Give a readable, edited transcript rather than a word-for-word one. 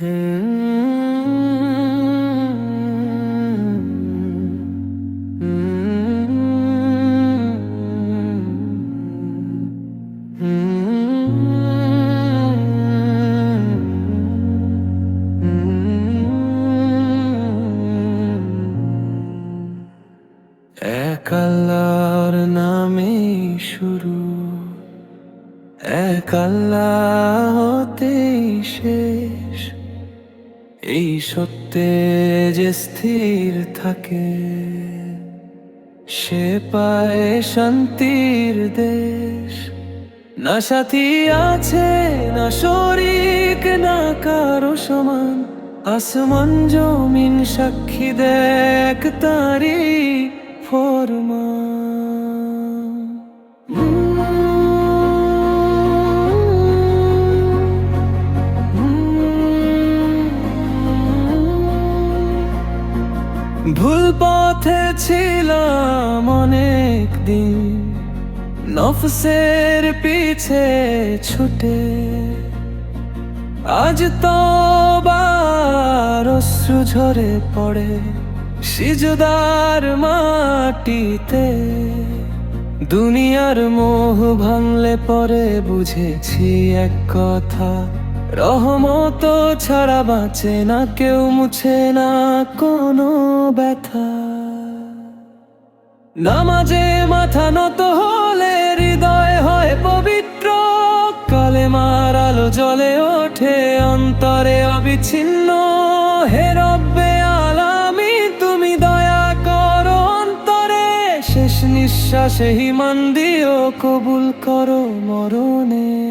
এক আল্লাহর নামে শুরু, এক আল্লাহ হতেই শেষ। এই সত্যে যে স্থির থাকে, সে পায় শান্তির দেশ। না সাথী আছে, না শরীক, না কারো সমান। আসমান জমিন সাক্ষী দেখ তারি ফরমান। ভুল পথে ছিলাম অনেক দিন, নফসের পিছে ছুটে। আজ তওবার অশ্রু ঝরে পড়ে সিজদার মাটিতে। দুনিয়ার মোহ ভাঙলে পরে বুঝেছি এক কথা, রহমত ছাড়া বাঁচে না কেউ, মুছে না কোনো ব্যথা। নামাজে মাথা নত হলে হৃদয় হয় পবিত্র, কালেমার আলো জ্বলে ওঠে অন্তরে অবিচ্ছিন্ন। হে রব্বে আলামিন, তুমি দয়া করো অন্তরে, শেষ নিঃশ্বাসে ঈমান দিও, কবুল করো মরণে।